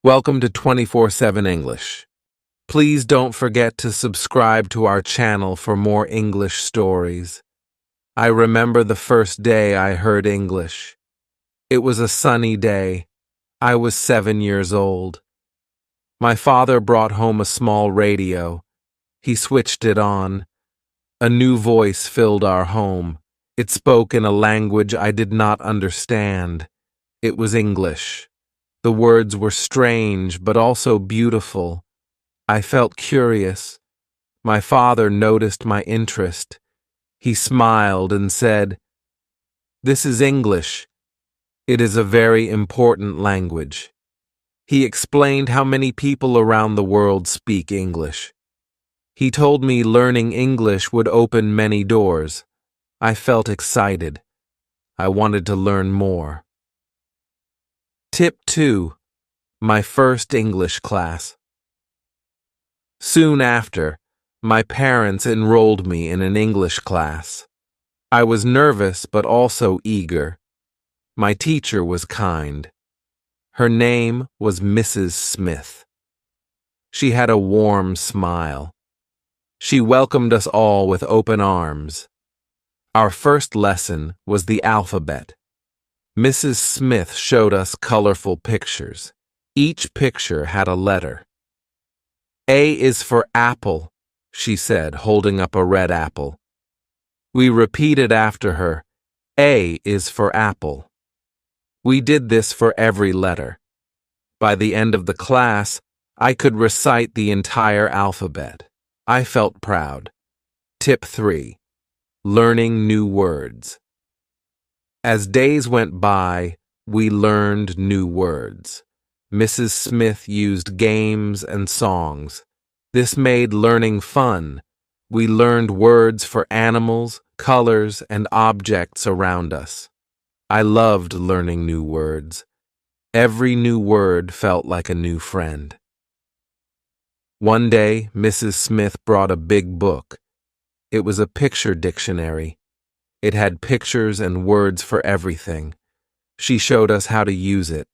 Welcome to 24/7 English. Please don't forget to subscribe to our channel for more English stories. I remember the first day I heard English. It was a sunny day. I was 7 years old. My father brought home a small radio. He switched it on. A new voice filled our home. It spoke in a language I did not understand. It was English. The words were strange, but also beautiful. I felt curious. My father noticed my interest. He smiled and said, "This is English. It is a very important language." He explained how many people around the world speak English. He told me learning English would open many doors. I felt excited. I wanted to learn more. Tip 2. My first English class. Soon after, my parents enrolled me in an English class. I was nervous but also eager. My teacher was kind. Her name was Mrs. Smith. She had a warm smile. She welcomed us all with open arms. Our first lesson was the alphabet. Mrs. Smith showed us colorful pictures. Each picture had a letter. "A is for apple," she said, holding up a red apple. We repeated after her, "A is for apple." We did this for every letter. By the end of the class, I could recite the entire alphabet. I felt proud. Tip 3. Learning new words. As days went by, we learned new words. Mrs. Smith used games and songs. This made learning fun. We learned words for animals, colors, and objects around us. I loved learning new words. Every new word felt like a new friend. One day, Mrs. Smith brought a big book. It was a picture dictionary. It had pictures and words for everything. She showed us how to use it.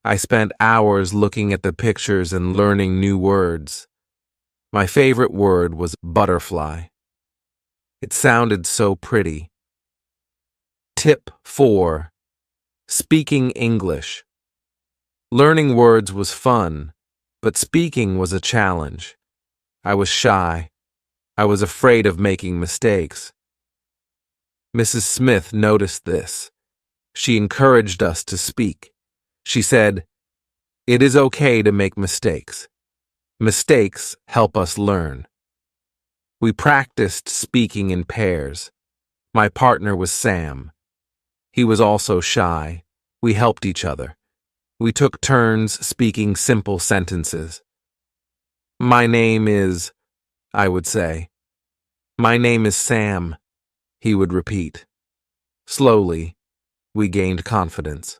I spent hours looking at the pictures and learning new words. My favorite word was butterfly. It sounded so pretty. Tip 4. Speaking English. Learning words was fun, but speaking was a challenge. I was shy. I was afraid of making mistakes. Mrs. Smith noticed this. She encouraged us to speak. She said, "It is okay to make mistakes. Mistakes help us learn." We practiced speaking in pairs. My partner was Sam. He was also shy. We helped each other. We took turns speaking simple sentences. "My name is," I would say. "My name is Sam," he would repeat. Slowly, we gained confidence.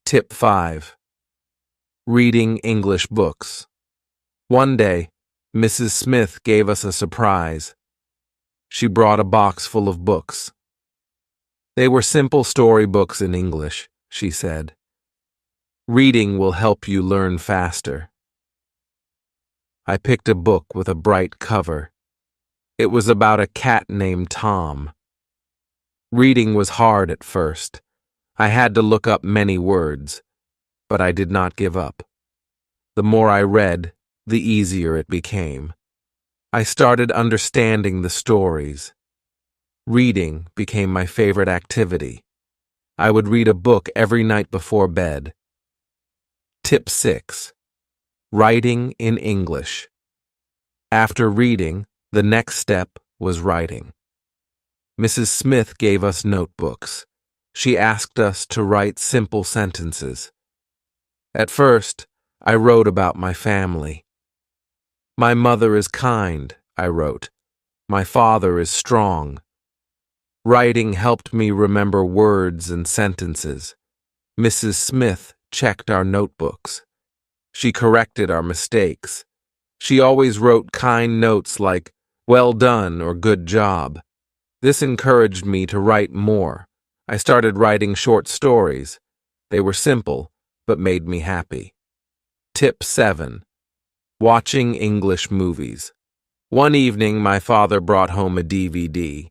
Tip 5. Reading English books. One day, Mrs. Smith gave us a surprise. She brought a box full of books. They were simple storybooks in English, she said. "Reading will help you learn faster." I picked a book with a bright cover. It was about a cat named Tom. Reading was hard at first. I had to look up many words, but I did not give up. The more I read, the easier it became. I started understanding the stories. Reading became my favorite activity. I would read a book every night before bed. Tip 6. Writing in English. After reading, the next step was writing. Mrs. Smith gave us notebooks. She asked us to write simple sentences. At first, I wrote about my family. "My mother is kind," I wrote. "My father is strong." Writing helped me remember words and sentences. Mrs. Smith checked our notebooks. She corrected our mistakes. She always wrote kind notes like, "Well done" or "Good job." This encouraged me to write more. I started writing short stories. They were simple, but made me happy. Tip 7. Watching English movies. One evening, my father brought home a DVD.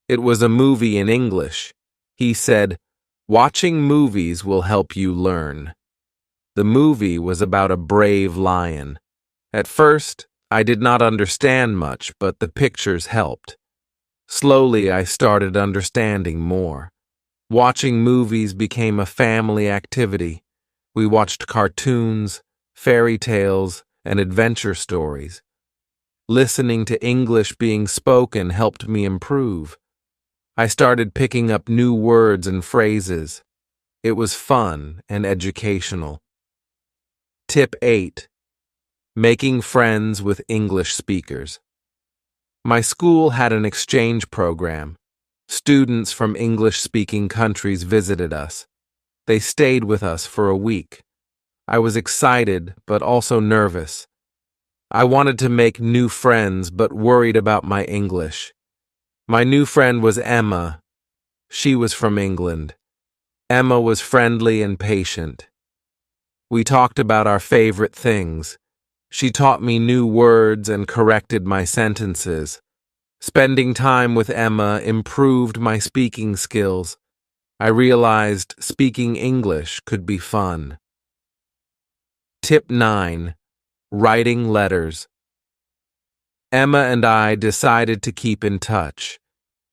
It was a movie in English. He said, "Watching movies will help you learn." The movie was about a brave lion. At first, I did not understand much, but the pictures helped. Slowly, I started understanding more. Watching movies became a family activity. We watched cartoons, fairy tales, and adventure stories. Listening to English being spoken helped me improve. I started picking up new words and phrases. It was fun and educational. Tip 8. Making friends with English speakers. My school had an exchange program. Students from English-speaking countries visited us. They stayed with us for a week. I was excited, but also nervous. I wanted to make new friends, but worried about my English. My new friend was Emma. She was from England. Emma was friendly and patient. We talked about our favorite things. She taught me new words and corrected my sentences. Spending time with Emma improved my speaking skills. I realized speaking English could be fun. Tip 9. Writing letters. Emma and I decided to keep in touch.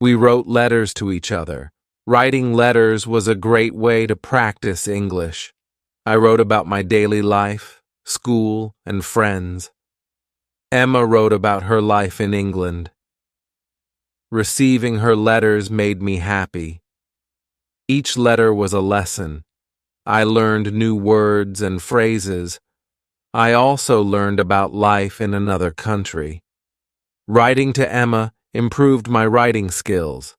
We wrote letters to each other. Writing letters was a great way to practice English. I wrote about my daily life, school, and friends. Emma wrote about her life in England. Receiving her letters made me happy. Each letter was a lesson. I learned new words and phrases. I also learned about life in another country. Writing to Emma improved my writing skills.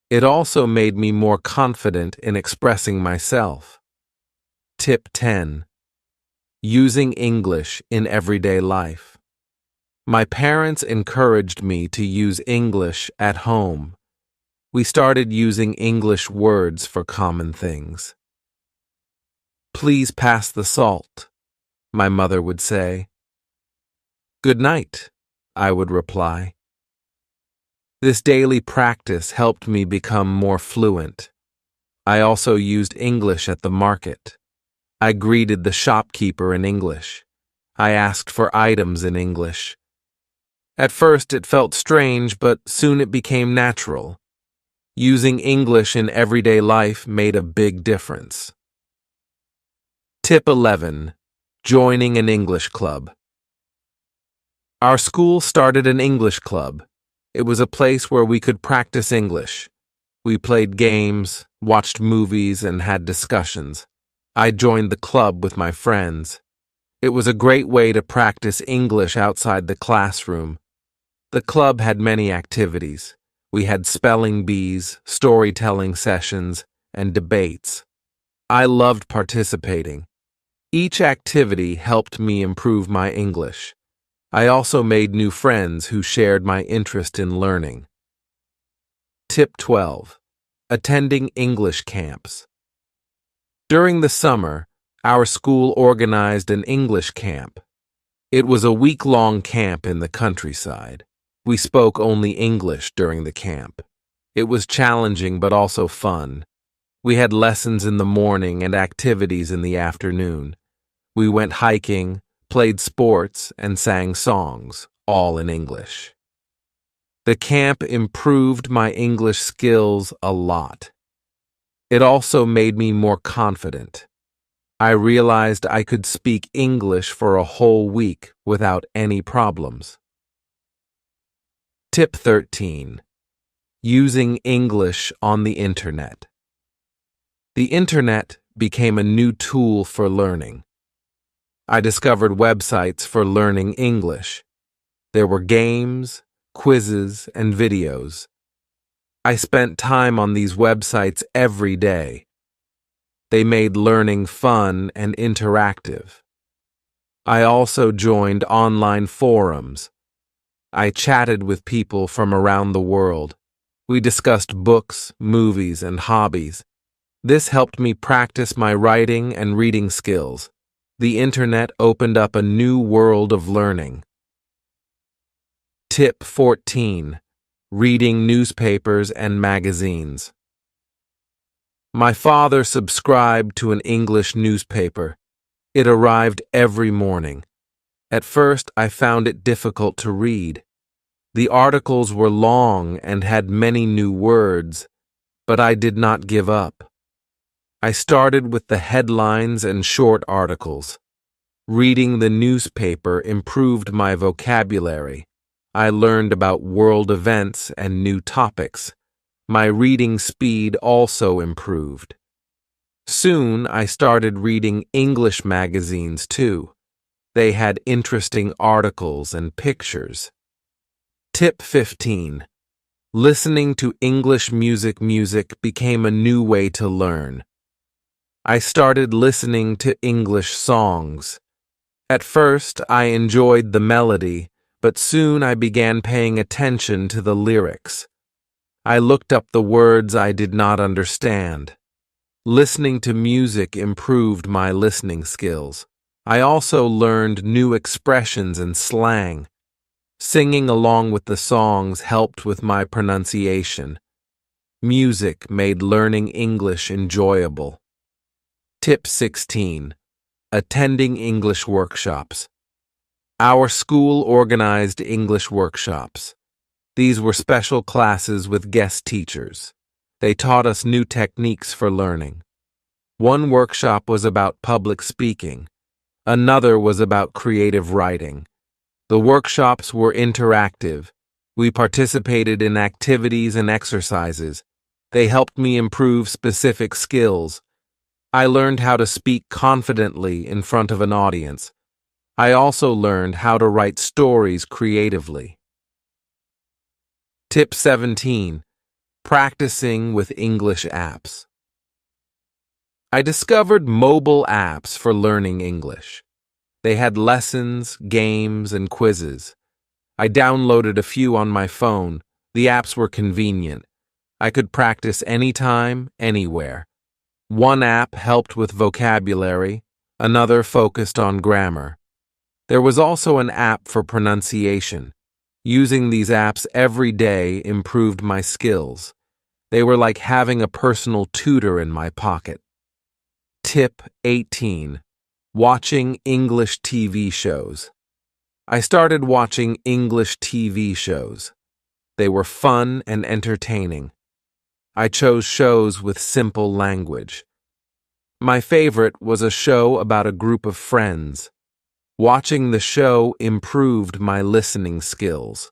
It also made me more confident in expressing myself. Tip 10. Using English in everyday life. My parents encouraged me to use English at home. We started using English words for common things. "Please pass the salt," my mother would say. "Good night," I would reply. This daily practice helped me become more fluent. I also used English at the market. I greeted the shopkeeper in English. I asked for items in English. At first it felt strange, but soon it became natural. Using English in everyday life made a big difference. Tip 11. Joining an English club. Our school started an English club. It was a place where we could practice English. We played games, watched movies, and had discussions. I joined the club with my friends. It was a great way to practice English outside the classroom. The club had many activities. We had spelling bees, storytelling sessions, and debates. I loved participating. Each activity helped me improve my English. I also made new friends who shared my interest in learning. Tip 12. Attending English camps. During the summer, our school organized an English camp. It was a week-long camp in the countryside. We spoke only English during the camp. It was challenging but also fun. We had lessons in the morning and activities in the afternoon. We went hiking, played sports, and sang songs, all in English. The camp improved my English skills a lot. It also made me more confident. I realized I could speak English for a whole week without any problems. Tip 13. Using English on the Internet. The Internet became a new tool for learning. I discovered websites for learning English. There were games, quizzes, and videos. I spent time on these websites every day. They made learning fun and interactive. I also joined online forums. I chatted with people from around the world. We discussed books, movies, and hobbies. This helped me practice my writing and reading skills. The internet opened up a new world of learning. Tip 14. Reading newspapers and magazines. My father subscribed to an English newspaper. It arrived every morning. At first, I found it difficult to read. The articles were long and had many new words, but I did not give up. I started with the headlines and short articles. Reading the newspaper improved my vocabulary. I learned about world events and new topics. My reading speed also improved. Soon, I started reading English magazines too. They had interesting articles and pictures. Tip 15. Listening to English music became a new way to learn. I started listening to English songs. At first, I enjoyed the melody, but soon I began paying attention to the lyrics. I looked up the words I did not understand. Listening to music improved my listening skills. I also learned new expressions and slang. Singing along with the songs helped with my pronunciation. Music made learning English enjoyable. Tip 16. Attending English workshops. Our school organized English workshops. These were special classes with guest teachers. They taught us new techniques for learning. One workshop was about public speaking. Another was about creative writing. The workshops were interactive. We participated in activities and exercises. They helped me improve specific skills. I learned how to speak confidently in front of an audience. I also learned how to write stories creatively. Tip 17. Practicing with English apps. I discovered mobile apps for learning English. They had lessons, games, and quizzes. I downloaded a few on my phone. The apps were convenient. I could practice anytime, anywhere. One app helped with vocabulary, another focused on grammar. There was also an app for pronunciation. Using these apps every day improved my skills. They were like having a personal tutor in my pocket. Tip 18. Watching English TV shows. I started watching English TV shows. They were fun and entertaining. I chose shows with simple language. My favorite was a show about a group of friends. Watching the show improved my listening skills.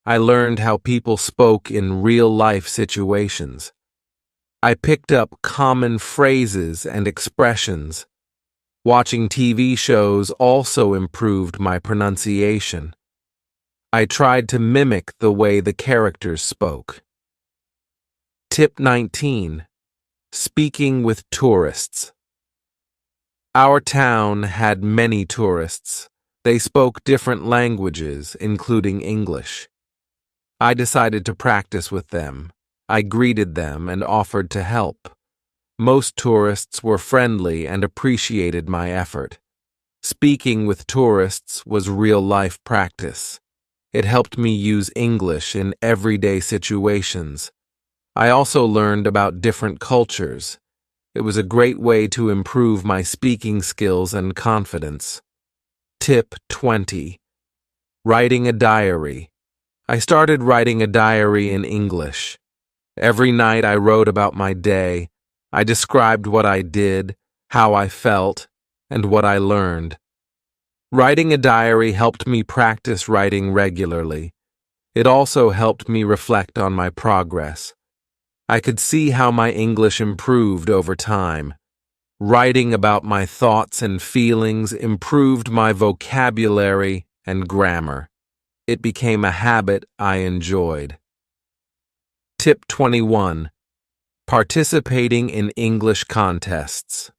I learned how people spoke in real-life situations. I picked up common phrases and expressions. Watching TV shows also improved my pronunciation. I tried to mimic the way the characters spoke. Tip 19. Speaking with tourists. Our town had many tourists. They spoke different languages, including English. I decided to practice with them. I greeted them and offered to help. Most tourists were friendly and appreciated my effort. Speaking with tourists was real-life practice. It helped me use English in everyday situations. I also learned about different cultures. It was a great way to improve my speaking skills and confidence. Tip 20. Writing a diary. I started writing a diary in English. Every night I wrote about my day. I described what I did, how I felt, and what I learned. Writing a diary helped me practice writing regularly. It also helped me reflect on my progress. I could see how my English improved over time. Writing about my thoughts and feelings improved my vocabulary and grammar. It became a habit I enjoyed. Tip 21. Participating in English contests.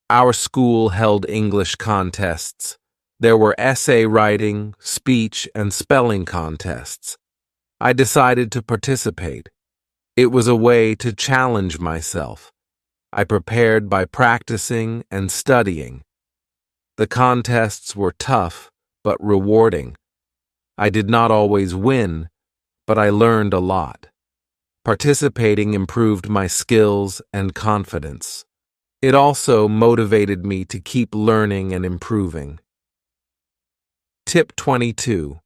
Our school held English contests. There were essay writing, speech, and spelling contests. I decided to participate. It was a way to challenge myself. I prepared by practicing and studying. The contests were tough, but rewarding. I did not always win, but I learned a lot. Participating improved my skills and confidence. It also motivated me to keep learning and improving. Tip 22.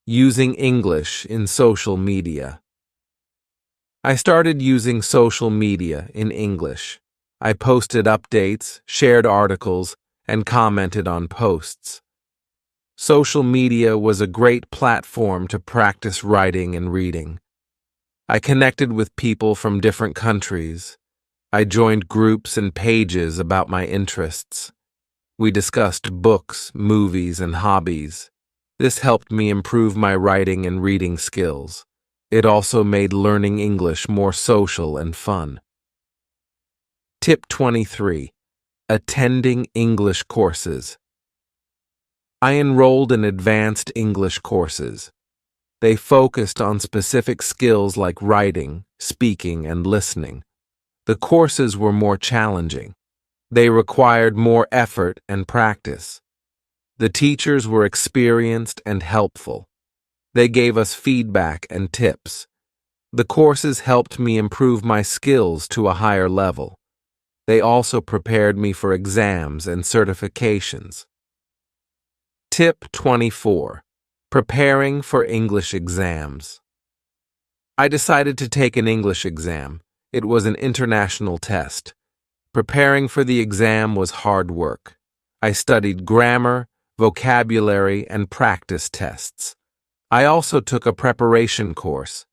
Using English in social media. I started using social media in English. I posted updates, shared articles, and commented on posts. Social media was a great platform to practice writing and reading. I connected with people from different countries. I joined groups and pages about my interests. We discussed books, movies, and hobbies. This helped me improve my writing and reading skills. It also made learning English more social and fun. Tip 23. Attending English courses. I enrolled in advanced English courses. They focused on specific skills like writing, speaking, and listening. The courses were more challenging. They required more effort and practice. The teachers were experienced and helpful. They gave us feedback and tips. The courses helped me improve my skills to a higher level. They also prepared me for exams and certifications. Tip 24. Preparing for English exams. I decided to take an English exam. It was an international test. Preparing for the exam was hard work. I studied grammar, vocabulary, and practice tests. I also took a preparation course.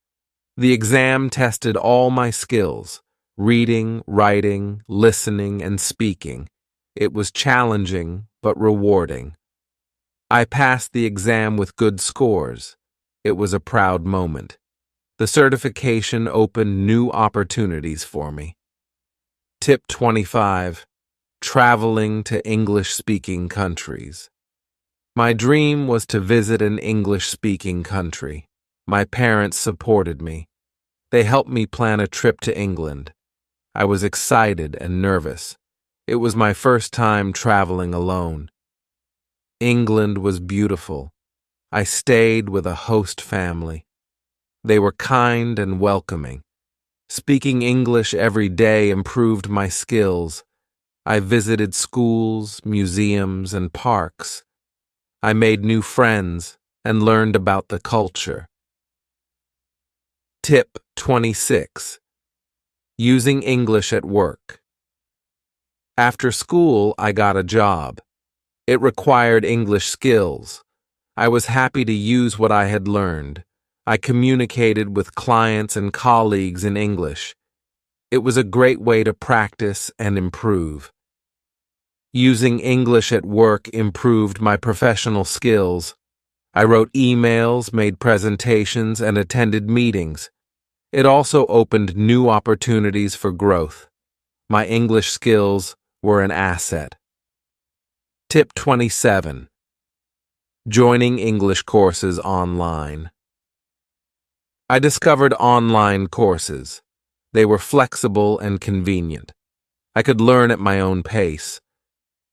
The exam tested all my skills: reading, writing, listening, and speaking. It was challenging but rewarding. I passed the exam with good scores. It was a proud moment. The certification opened new opportunities for me. Tip 25. Traveling to English-speaking countries. My dream was to visit an English-speaking country. My parents supported me. They helped me plan a trip to England. I was excited and nervous. It was my first time traveling alone. England was beautiful. I stayed with a host family. They were kind and welcoming. Speaking English every day improved my skills. I visited schools, museums, and parks. I made new friends and learned about the culture. Tip 26. Using English at work. After school, I got a job. It required English skills. I was happy to use what I had learned. I communicated with clients and colleagues in English. It was a great way to practice and improve. Using English at work improved my professional skills. I wrote emails, made presentations, and attended meetings. It also opened new opportunities for growth. My English skills were an asset. Tip 27. Joining English courses online. I discovered online courses. They were flexible and convenient. I could learn at my own pace.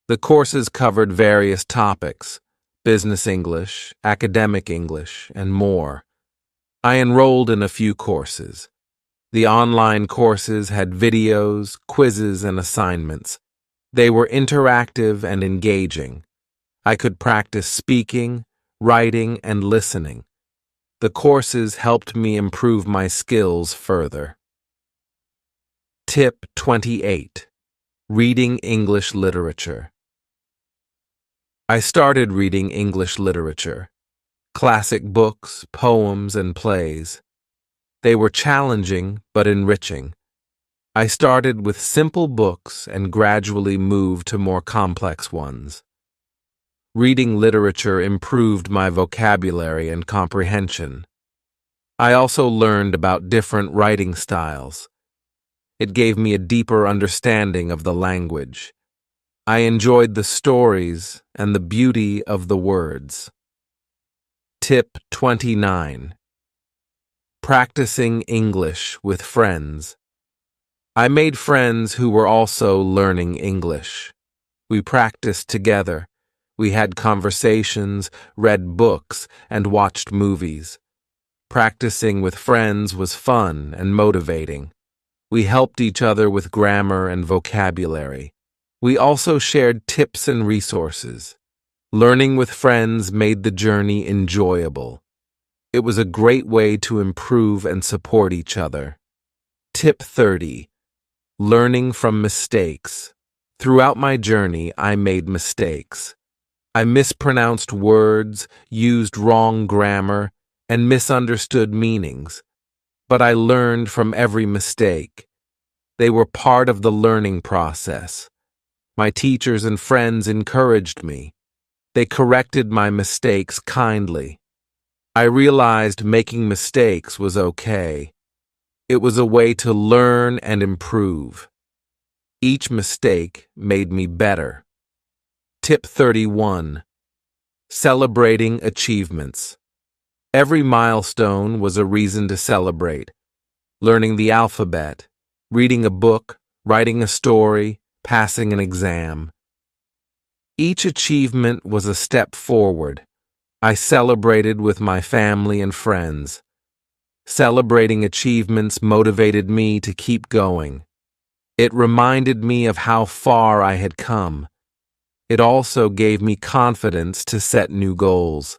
The courses covered various topics: business English, academic English, and more. I enrolled in a few courses. The online courses had videos, quizzes, and assignments. They were interactive and engaging. I could practice speaking, writing, and listening. The courses helped me improve my skills further. Tip 28. Reading English literature. I started reading English literature, classic books, poems, and plays. They were challenging but enriching. I started with simple books and gradually moved to more complex ones. Reading literature improved my vocabulary and comprehension. I also learned about different writing styles. It gave me a deeper understanding of the language. I enjoyed the stories and the beauty of the words. Tip 29. Practicing English with friends. I made friends who were also learning English. We practiced together. We had conversations, read books, and watched movies. Practicing with friends was fun and motivating. We helped each other with grammar and vocabulary. We also shared tips and resources. Learning with friends made the journey enjoyable. It was a great way to improve and support each other. Tip 30. Learning from mistakes. Throughout my journey, I made mistakes. I mispronounced words, used wrong grammar, and misunderstood meanings. But I learned from every mistake. They were part of the learning process. My teachers and friends encouraged me. They corrected my mistakes kindly. I realized making mistakes was okay. It was a way to learn and improve. Each mistake made me better. Tip 31. Celebrating achievements. Every milestone was a reason to celebrate. Learning the alphabet, reading a book, writing a story, passing an exam. Each achievement was a step forward. I celebrated with my family and friends. Celebrating achievements motivated me to keep going. It reminded me of how far I had come. It also gave me confidence to set new goals.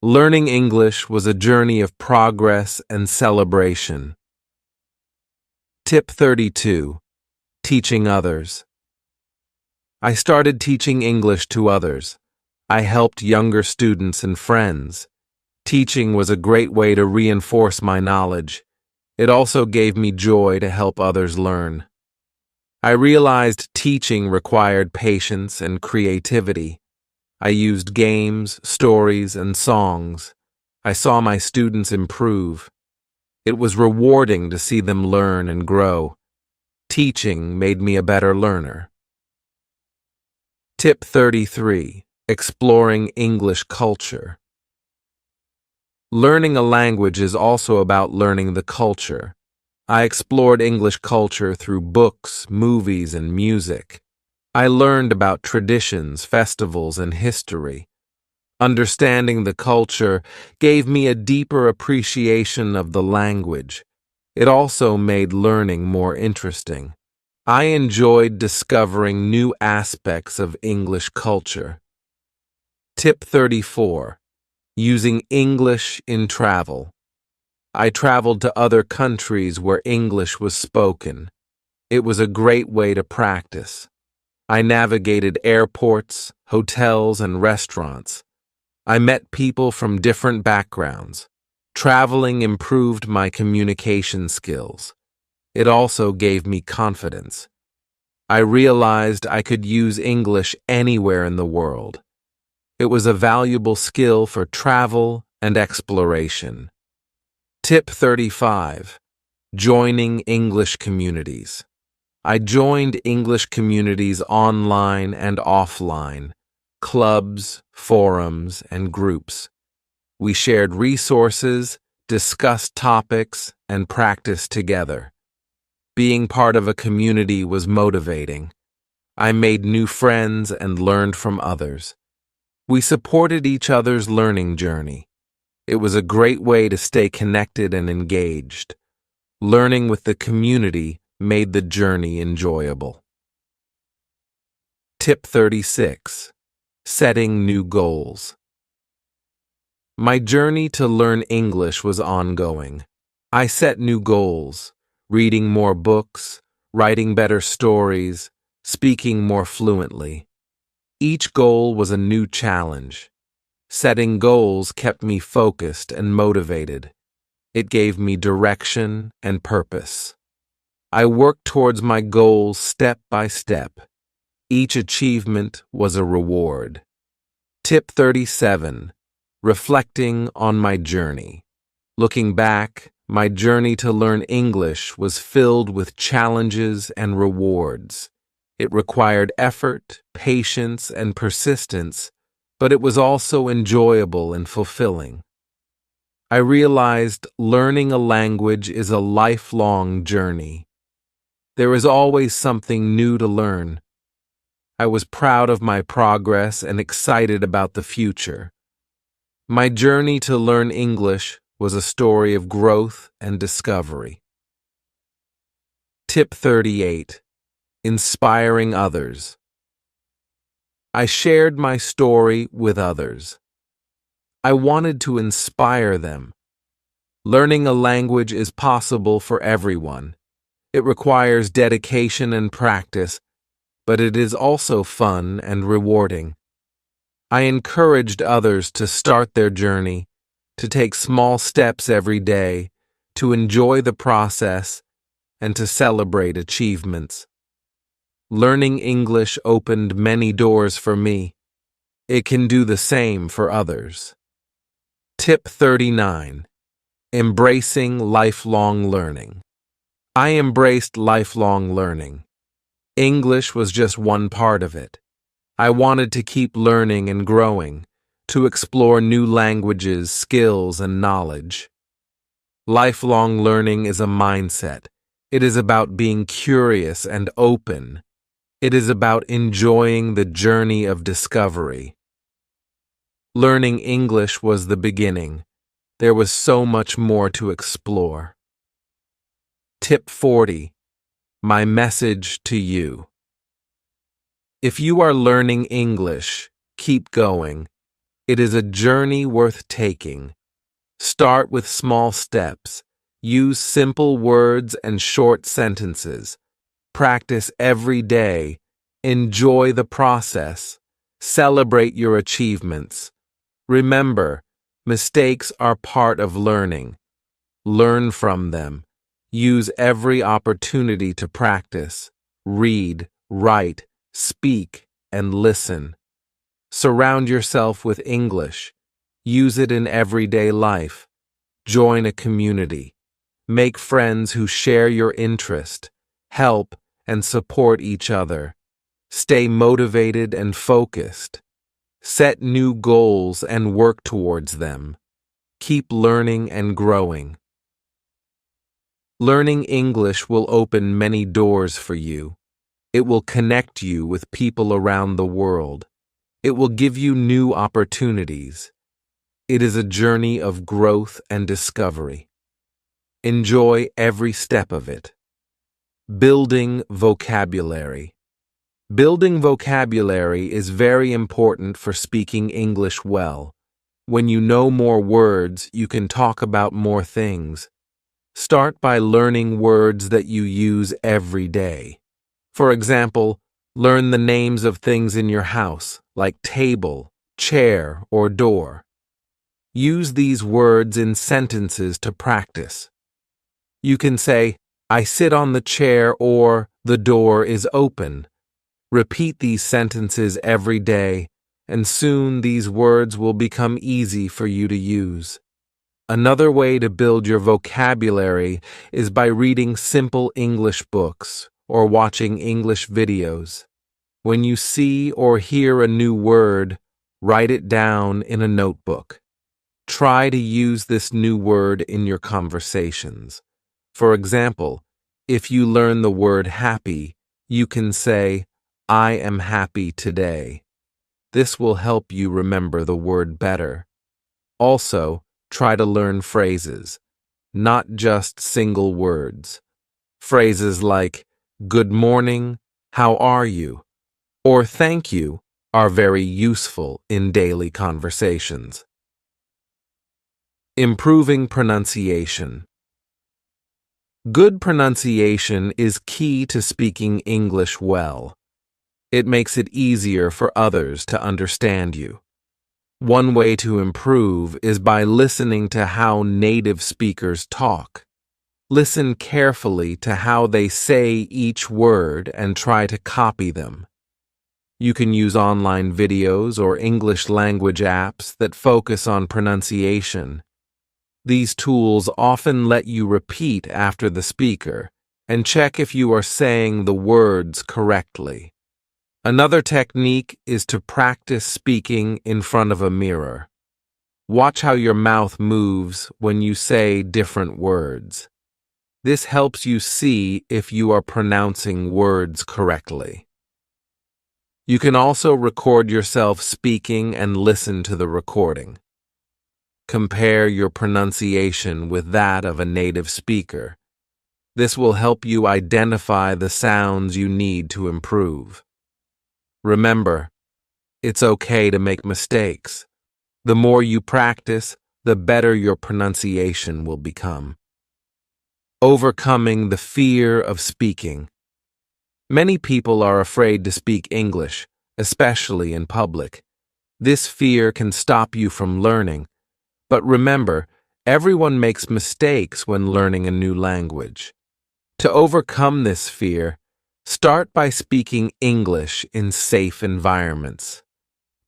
Learning English was a journey of progress and celebration. Tip 32. Teaching others. I started teaching English to others. I helped younger students and friends. Teaching was a great way to reinforce my knowledge. It also gave me joy to help others learn. I realized teaching required patience and creativity. I used games, stories, and songs. I saw my students improve. It was rewarding to see them learn and grow. Teaching made me a better learner. Tip 33. Exploring English culture. Learning a language is also about learning the culture. I explored English culture through books, movies, and music. I learned about traditions, festivals, and history. Understanding the culture gave me a deeper appreciation of the language. It also made learning more interesting. I enjoyed discovering new aspects of English culture. Tip 34. Using English in travel. I traveled to other countries where English was spoken. It was a great way to practice. I navigated airports, hotels, and restaurants. I met people from different backgrounds. Traveling improved my communication skills. It also gave me confidence. I realized I could use English anywhere in the world. It was a valuable skill for travel and exploration. Tip 35. Joining English communities. I joined English communities online and offline, clubs, forums, and groups. We shared resources, discussed topics, and practiced together. Being part of a community was motivating. I made new friends and learned from others. We supported each other's learning journey. It was a great way to stay connected and engaged. Learning with the community made the journey enjoyable. Tip 36. Setting new goals. My journey to learn English was ongoing. I set new goals, reading more books, writing better stories, speaking more fluently. Each goal was a new challenge. Setting goals kept me focused and motivated. It gave me direction and purpose. I worked towards my goals step by step. Each achievement was a reward. Tip 37. Reflecting on my journey. Looking back, my journey to learn English was filled with challenges and rewards. It required effort, patience, and persistence, but it was also enjoyable and fulfilling. I realized learning a language is a lifelong journey. There is always something new to learn. I was proud of my progress and excited about the future. My journey to learn English was a story of growth and discovery. Tip 38. Inspiring others. I shared my story with others. I wanted to inspire them. Learning a language is possible for everyone. It requires dedication and practice, but it is also fun and rewarding. I encouraged others to start their journey, to take small steps every day, to enjoy the process, and to celebrate achievements. Learning English opened many doors for me. It can do the same for others. Tip 39. Embracing lifelong learning. I embraced lifelong learning. English was just one part of it. I wanted to keep learning and growing, to explore new languages, skills, and knowledge. Lifelong learning is a mindset. It is about being curious and open. It is about enjoying the journey of discovery. Learning English was the beginning. There was so much more to explore. Tip 40. My message to you. If you are learning English, keep going. It is a journey worth taking. Start with small steps. Use simple words and short sentences. Practice every day. Enjoy the process. Celebrate your achievements. Remember, mistakes are part of learning. Learn from them. Use every opportunity to practice. Read, write, speak, and listen. Surround yourself with English. Use it in everyday life. Join a community. Make friends who share your interest. Help and support each other. Stay motivated and focused. Set new goals and work towards them. Keep learning and growing. Learning English will open many doors for you. It will connect you with people around the world. It will give you new opportunities. It is a journey of growth and discovery. Enjoy every step of it. Building vocabulary. Building vocabulary is very important for speaking English well. When you know more words, you can talk about more things. Start by learning words that you use every day. For example, learn the names of things in your house, like table, chair, or door. Use these words in sentences to practice. You can say, I sit on the chair, or the door is open. Repeat these sentences every day, and soon these words will become easy for you to use. Another way to build your vocabulary is by reading simple English books or watching English videos. When you see or hear a new word, write it down in a notebook. Try to use this new word in your conversations. For example, if you learn the word happy, you can say, I am happy today. This will help you remember the word better. Also, try to learn phrases, not just single words. Phrases like, good morning, how are you, or thank you are very useful in daily conversations. Improving pronunciation. Good pronunciation is key to speaking English well. It makes it easier for others to understand you. One way to improve is by listening to how native speakers talk. Listen carefully to how they say each word and try to copy them. You can use online videos or English language apps that focus on pronunciation. These tools often let you repeat after the speaker and check if you are saying the words correctly. Another technique is to practice speaking in front of a mirror. Watch how your mouth moves when you say different words. This helps you see if you are pronouncing words correctly. You can also record yourself speaking and listen to the recording. Compare your pronunciation with that of a native speaker. This will help you identify the sounds you need to improve. Remember, it's okay to make mistakes. The more you practice, the better your pronunciation will become. Overcoming the fear of speaking. Many people are afraid to speak English, especially in public. This fear can stop you from learning. But remember, everyone makes mistakes when learning a new language. To overcome this fear, start by speaking English in safe environments.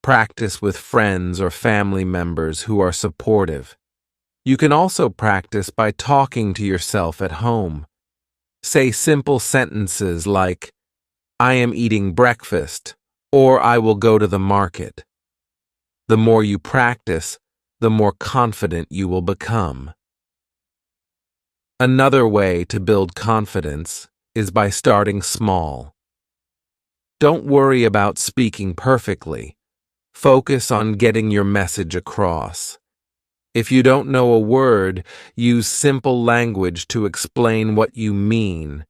Practice with friends or family members who are supportive. You can also practice by talking to yourself at home. Say simple sentences like, "I am eating breakfast," or "I will go to the market." The more you practice, the more confident you will become. Another way to build confidence is by starting small. Don't worry about speaking perfectly. Focus on getting your message across. If you don't know a word, use simple language to explain what you mean.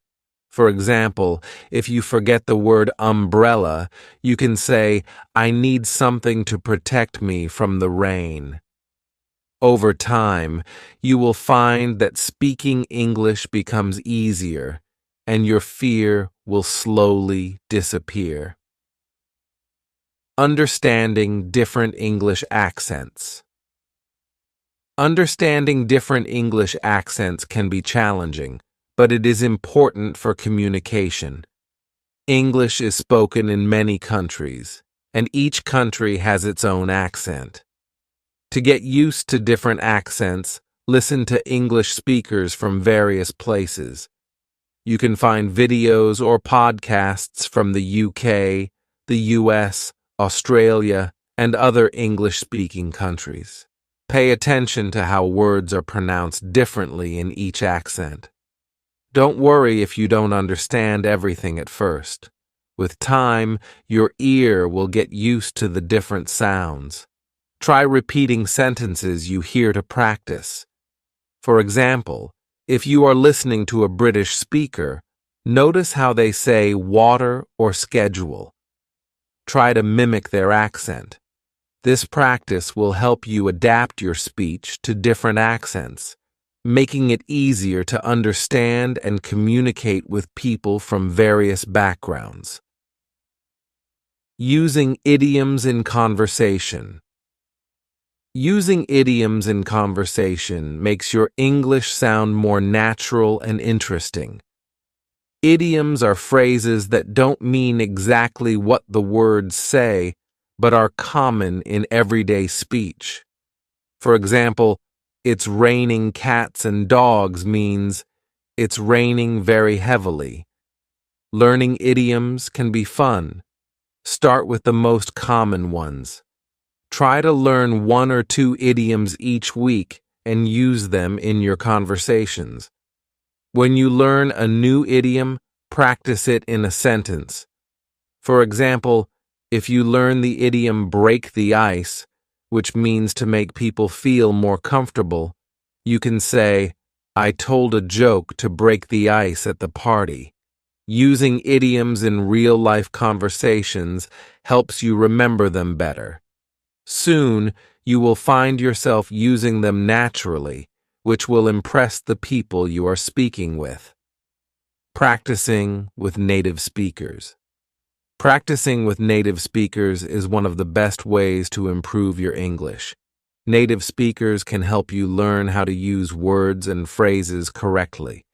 For example, if you forget the word umbrella, you can say, "I need something to protect me from the rain." Over time, you will find that speaking English becomes easier, and your fear will slowly disappear. Understanding different English accents. Understanding different English accents can be challenging, but it is important for communication. English is spoken in many countries, and each country has its own accent. To get used to different accents, listen to English speakers from various places. You can find videos or podcasts from the UK, the US, Australia, and other English-speaking countries. Pay attention to how words are pronounced differently in each accent. Don't worry if you don't understand everything at first. With time, your ear will get used to the different sounds. Try repeating sentences you hear to practice. For example, if you are listening to a British speaker, notice how they say water or schedule. Try to mimic their accent. This practice will help you adapt your speech to different accents, making it easier to understand and communicate with people from various backgrounds. Using idioms in conversation. Using idioms in conversation makes your English sound more natural and interesting. Idioms are phrases that don't mean exactly what the words say, but are common in everyday speech. For example, "It's raining cats and dogs" means it's raining very heavily. Learning idioms can be fun. Start with the most common ones. Try to learn 1 or 2 idioms each week and use them in your conversations. When you learn a new idiom, practice it in a sentence. For example, if you learn the idiom "break the ice," which means to make people feel more comfortable, you can say, "I told a joke to break the ice at the party." Using idioms in real-life conversations helps you remember them better. Soon, you will find yourself using them naturally, which will impress the people you are speaking with. Practicing with native speakers. Practicing with native speakers is one of the best ways to improve your English. Native speakers can help you learn how to use words and phrases correctly.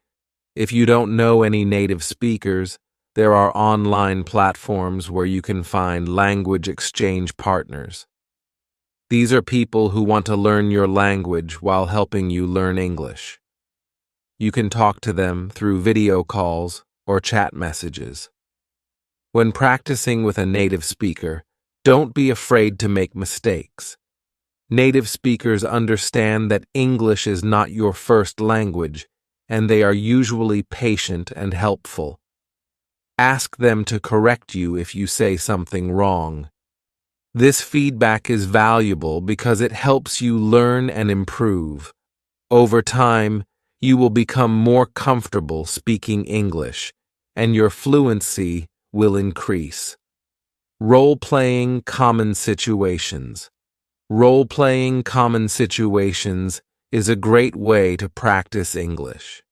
If you don't know any native speakers, there are online platforms where you can find language exchange partners. These are people who want to learn your language while helping you learn English. You can talk to them through video calls or chat messages. When practicing with a native speaker, don't be afraid to make mistakes. Native speakers understand that English is not your first language, and they are usually patient and helpful. Ask them to correct you if you say something wrong. This feedback is valuable because it helps you learn and improve. Over time, you will become more comfortable speaking English, and your fluency will increase. Role-playing common situations. Role-playing common situations is a great way to practice English.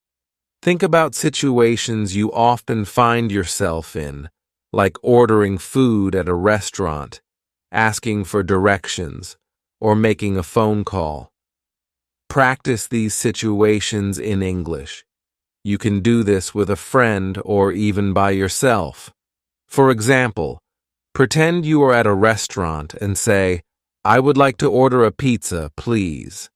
Think about situations you often find yourself in, like ordering food at a restaurant, asking for directions, or making a phone call. Practice these situations in English. You can do this with a friend or even by yourself. For example, pretend you are at a restaurant and say, "I would like to order a pizza, please."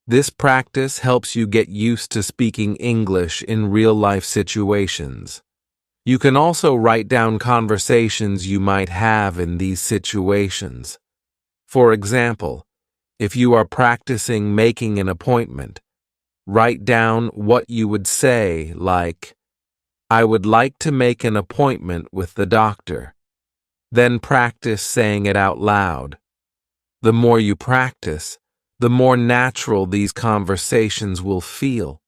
This practice helps you get used to speaking English in real-life situations. You can also write down conversations you might have in these situations. For example, if you are practicing making an appointment, write down what you would say, like, "I would like to make an appointment with the doctor." Then practice saying it out loud. The more you practice, the more natural these conversations will feel.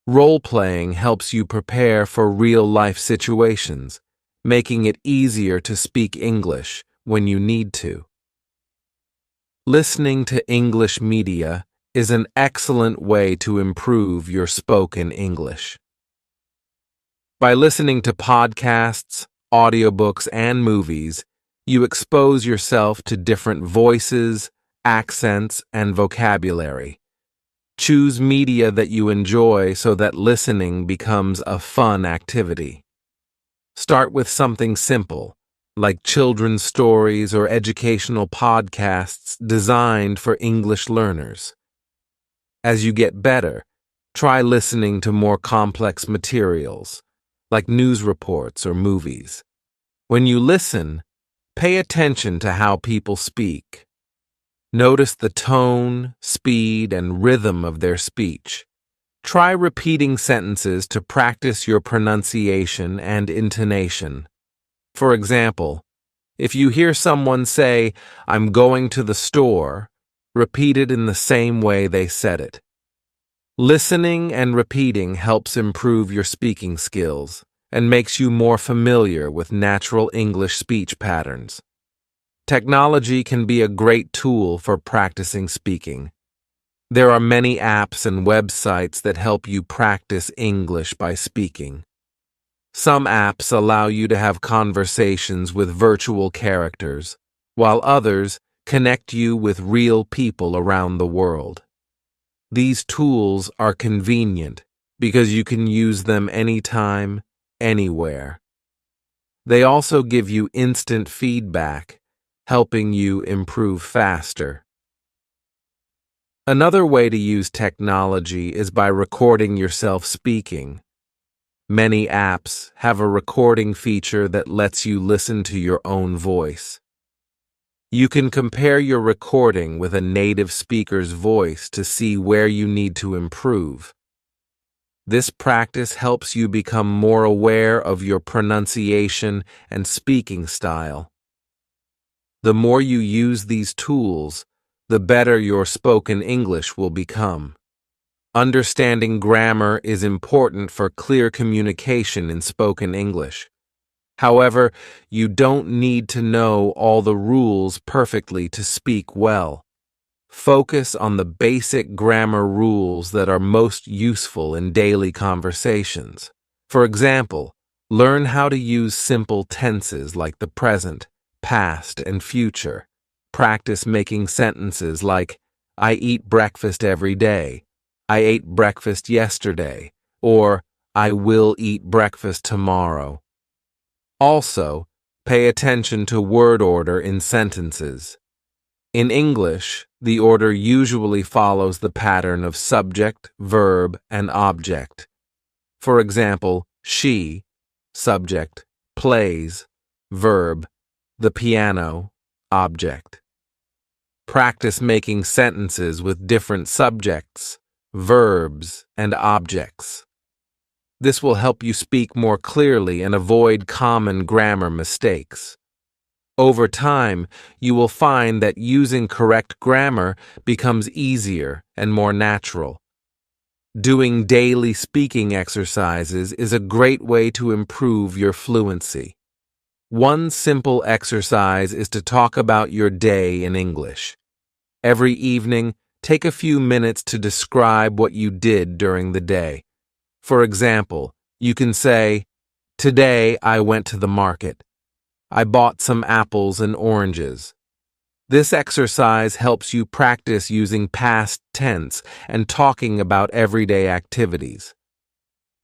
Role-playing helps you prepare for real-life situations, making it easier to speak English when you need to. Listening to English media is an excellent way to improve your spoken English. By listening to podcasts, audiobooks, and movies, you expose yourself to different voices, accents, and vocabulary. Choose media that you enjoy so that listening becomes a fun activity. Start with something simple, like children's stories or educational podcasts designed for English learners. As you get better, try listening to more complex materials, like news reports or movies. When you listen, pay attention to how people speak. Notice the tone, speed, and rhythm of their speech. Try repeating sentences to practice your pronunciation and intonation. For example, if you hear someone say, "I'm going to the store," repeat it in the same way they said it. Listening and repeating helps improve your speaking skills and makes you more familiar with natural English speech patterns. Technology can be a great tool for practicing speaking. There are many apps and websites that help you practice English by speaking. Some apps allow you to have conversations with virtual characters, while others connect you with real people around the world. These tools are convenient because you can use them anytime, anywhere. They also give you instant feedback, helping you improve faster. Another way to use technology is by recording yourself speaking. Many apps have a recording feature that lets you listen to your own voice. You can compare your recording with a native speaker's voice to see where you need to improve. This practice helps you become more aware of your pronunciation and speaking style. The more you use these tools, the better your spoken English will become. Understanding grammar is important for clear communication in spoken English. However, you don't need to know all the rules perfectly to speak well. Focus on the basic grammar rules that are most useful in daily conversations. For example, learn how to use simple tenses like the present, past, and future. Practice making sentences like, "I eat breakfast every day," "I ate breakfast yesterday," or "I will eat breakfast tomorrow." Also, pay attention to word order in sentences. In English, the order usually follows the pattern of subject, verb, and object. For example, she, subject, plays, verb, the piano, object. Practice making sentences with different subjects, verbs, and objects. This will help you speak more clearly and avoid common grammar mistakes. Over time, you will find that using correct grammar becomes easier and more natural. Doing daily speaking exercises is a great way to improve your fluency. One simple exercise is to talk about your day in English. Every evening, take a few minutes to describe what you did during the day. For example, you can say, "Today I went to the market. I bought some apples and oranges." This exercise helps you practice using past tense and talking about everyday activities.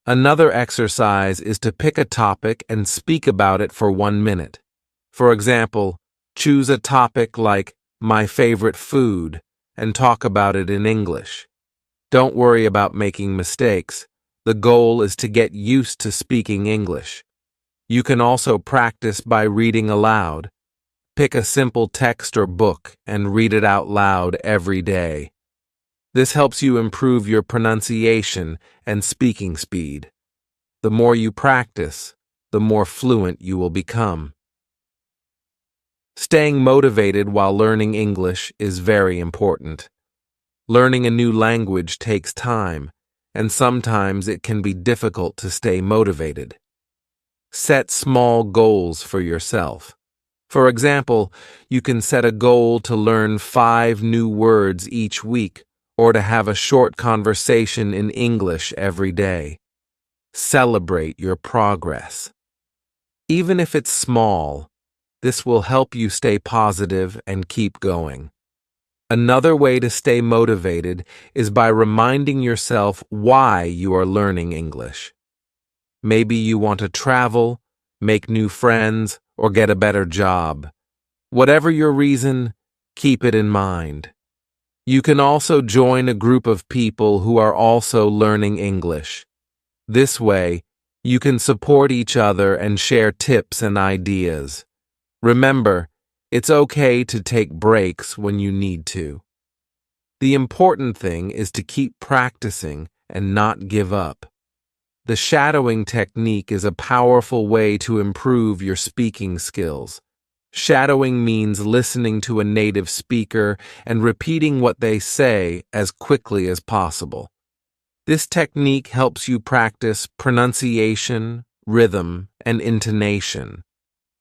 Another exercise is to pick a topic and speak about it for 1 minute. For example, choose a topic like "my favorite food" and talk about it in English. Don't worry about making mistakes. The goal is to get used to speaking English. You can also practice by reading aloud. Pick a simple text or book and read it out loud every day. This helps you improve your pronunciation and speaking speed. The more you practice, the more fluent you will become. Staying motivated while learning English is very important. Learning a new language takes time, and sometimes it can be difficult to stay motivated. Set small goals for yourself. For example, you can set a goal to learn 5 new words each week or to have a short conversation in English every day. Celebrate your progress. Even if it's small, this will help you stay positive and keep going. Another way to stay motivated is by reminding yourself why you are learning English. Maybe you want to travel, make new friends, or get a better job. Whatever your reason, keep it in mind. You can also join a group of people who are also learning English. This way, you can support each other and share tips and ideas. Remember, it's okay to take breaks when you need to. The important thing is to keep practicing and not give up. The shadowing technique is a powerful way to improve your speaking skills. Shadowing means listening to a native speaker and repeating what they say as quickly as possible. This technique helps you practice pronunciation, rhythm, and intonation.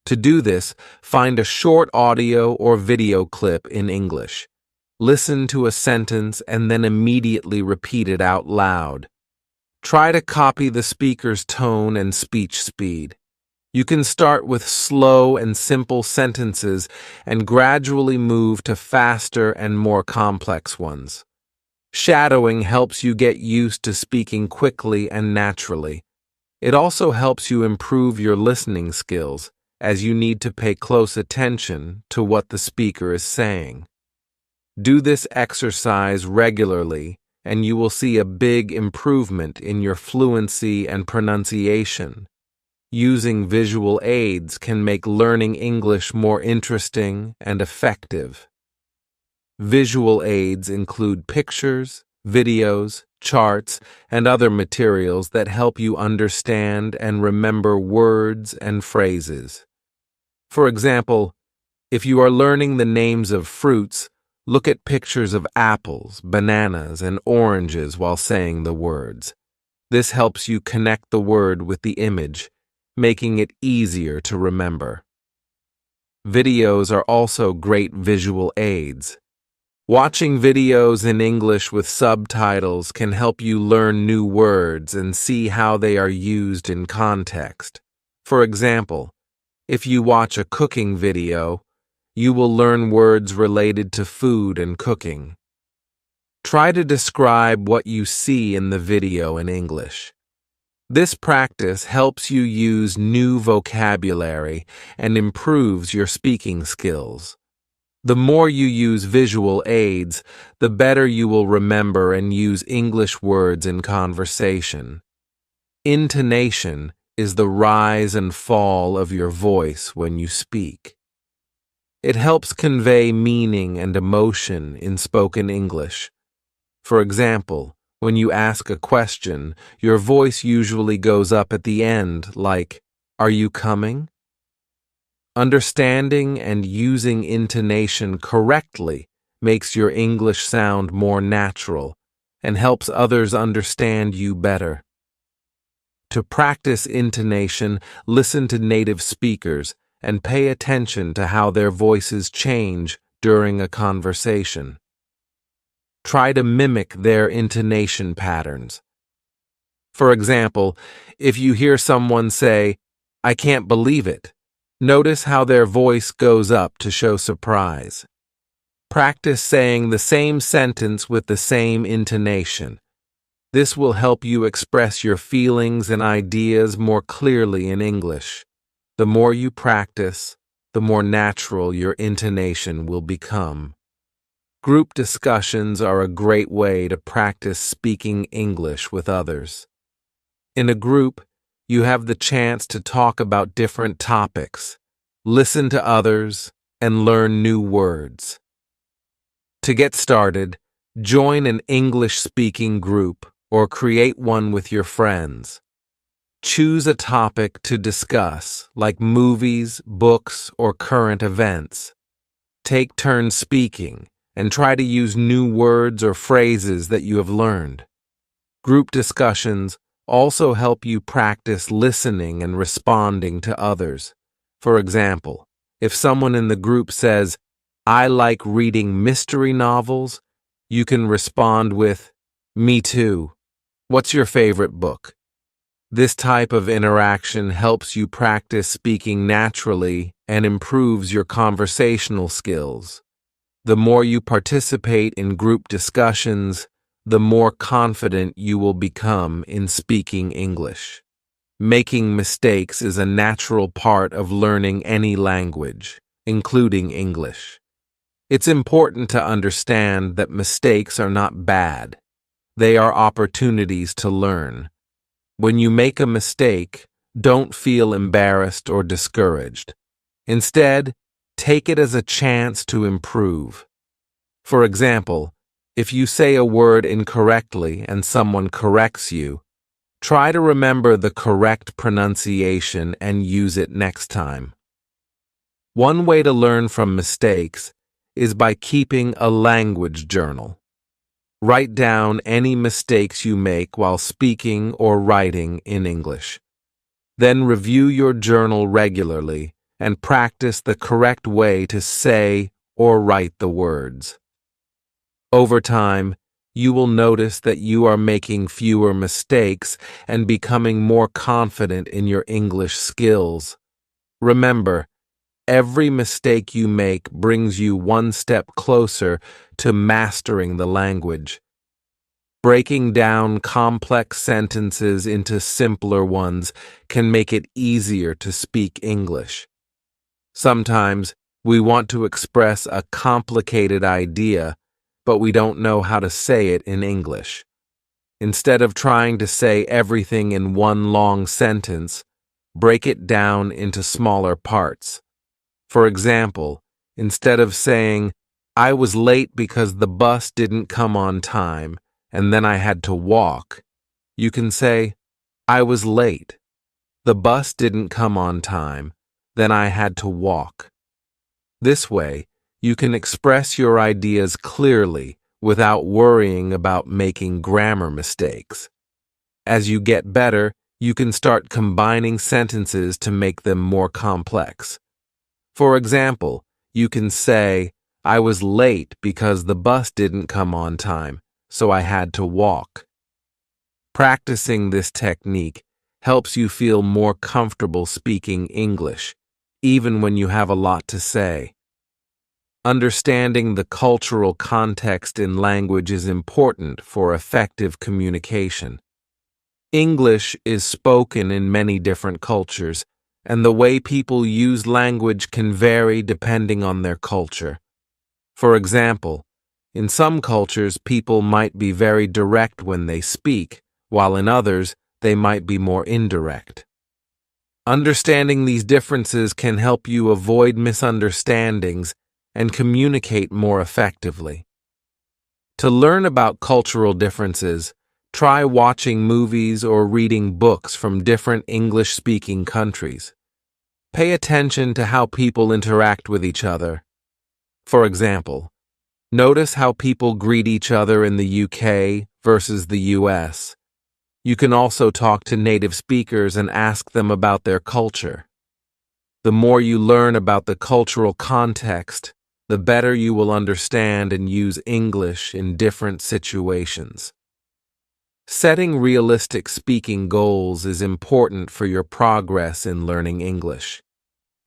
To do this, find a short audio or video clip in English. Listen to a sentence and then immediately repeat it out loud. Try to copy the speaker's tone and speech speed. You can start with slow and simple sentences and gradually move to faster and more complex ones. Shadowing helps you get used to speaking quickly and naturally. It also helps you improve your listening skills, as you need to pay close attention to what the speaker is saying. Do this exercise regularly, and you will see a big improvement in your fluency and pronunciation. Using visual aids can make learning English more interesting and effective. Visual aids include pictures, videos, charts, and other materials that help you understand and remember words and phrases. For example, if you are learning the names of fruits, look at pictures of apples, bananas, and oranges while saying the words. This helps you connect the word with the image, making it easier to remember. Videos are also great visual aids. Watching videos in English with subtitles can help you learn new words and see how they are used in context. For example, if you watch a cooking video, you will learn words related to food and cooking. Try to describe what you see in the video in English. This practice helps you use new vocabulary and improves your speaking skills. The more you use visual aids, the better you will remember and use English words in conversation. Intonation is the rise and fall of your voice when you speak. It helps convey meaning and emotion in spoken English. For example, When you ask a question, your voice usually goes up at the end, like, "Are you coming?" Understanding and using intonation correctly makes your English sound more natural and helps others understand you better. To practice intonation, listen to native speakers and pay attention to how their voices change during a conversation. Try to mimic their intonation patterns. For example, if you hear someone say, "I can't believe it," notice how their voice goes up to show surprise. Practice saying the same sentence with the same intonation. This will help you express your feelings and ideas more clearly in English. The more you practice, the more natural your intonation will become. Group discussions are a great way to practice speaking English with others. In a group, you have the chance to talk about different topics, listen to others, and learn new words. To get started, join an English-speaking group or create one with your friends. Choose a topic to discuss, like movies, books, or current events. Take turns speaking and try to use new words or phrases that you have learned. Group discussions also help you practice listening and responding to others. For example, if someone in the group says, "I like reading mystery novels," you can respond with, "Me too. What's your favorite book?" This type of interaction helps you practice speaking naturally and improves your conversational skills. The more you participate in group discussions, the more confident you will become in speaking English. Making mistakes is a natural part of learning any language, including English. It's important to understand that mistakes are not bad. They are opportunities to learn. When you make a mistake, don't feel embarrassed or discouraged. Instead, take it as a chance to improve. For example, if you say a word incorrectly and someone corrects you, try to remember the correct pronunciation and use it next time. One way to learn from mistakes is by keeping a language journal. Write down any mistakes you make while speaking or writing in English. Then review your journal regularly and practice the correct way to say or write the words. Over time, you will notice that you are making fewer mistakes and becoming more confident in your English skills. Remember, every mistake you make brings you one step closer to mastering the language. Breaking down complex sentences into simpler ones can make it easier to speak English. Sometimes we want to express a complicated idea, but we don't know how to say it in English. Instead of trying to say everything in one long sentence, break it down into smaller parts. For example, instead of saying, "I was late because the bus didn't come on time, and then I had to walk," you can say, "I was late. The bus didn't come on time, then I had to walk." This way, you can express your ideas clearly without worrying about making grammar mistakes. As you get better, you can start combining sentences to make them more complex. For example, you can say, "I was late because the bus didn't come on time, so I had to walk." Practicing this technique helps you feel more comfortable speaking English, even when you have a lot to say. Understanding the cultural context in language is important for effective communication. English is spoken in many different cultures, and the way people use language can vary depending on their culture. For example, in some cultures, people might be very direct when they speak, while in others, they might be more indirect. Understanding these differences can help you avoid misunderstandings and communicate more effectively. To learn about cultural differences, Try watching movies or reading books from different English-speaking countries. Pay attention to how people interact with each other. For example, notice how people greet each other in the UK versus the US. You can also talk to native speakers and ask them about their culture. The more you learn about the cultural context, the better you will understand and use English in different situations. Setting realistic speaking goals is important for your progress in learning English.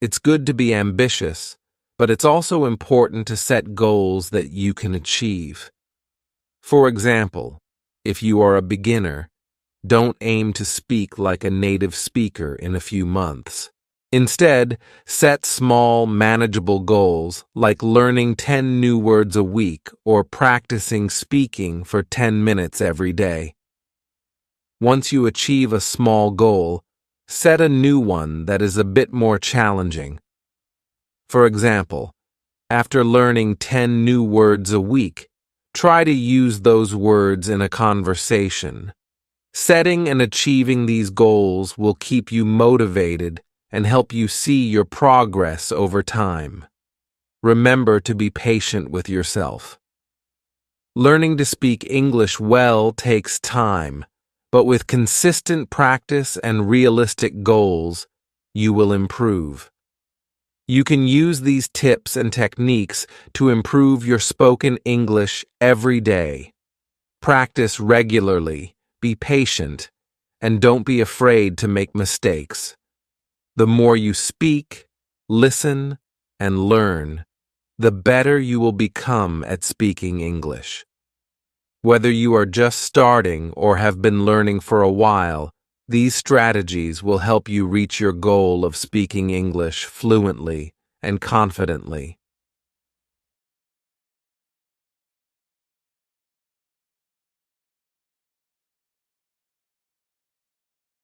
It's good to be ambitious, but it's also important to set goals that you can achieve. For example, if you are a beginner, don't aim to speak like a native speaker in a few months. Instead, set small, manageable goals like learning 10 new words a week or practicing speaking for 10 minutes every day. Once you achieve a small goal, set a new one that is a bit more challenging. For example, after learning 10 new words a week, try to use those words in a conversation. Setting and achieving these goals will keep you motivated and help you see your progress over time. Remember to be patient with yourself. Learning to speak English well takes time, but with consistent practice and realistic goals, you will improve. You can use these tips and techniques to improve your spoken English every day. Practice regularly, be patient, and don't be afraid to make mistakes. The more you speak, listen, and learn, the better you will become at speaking English. Whether you are just starting or have been learning for a while, these strategies will help you reach your goal of speaking English fluently and confidently.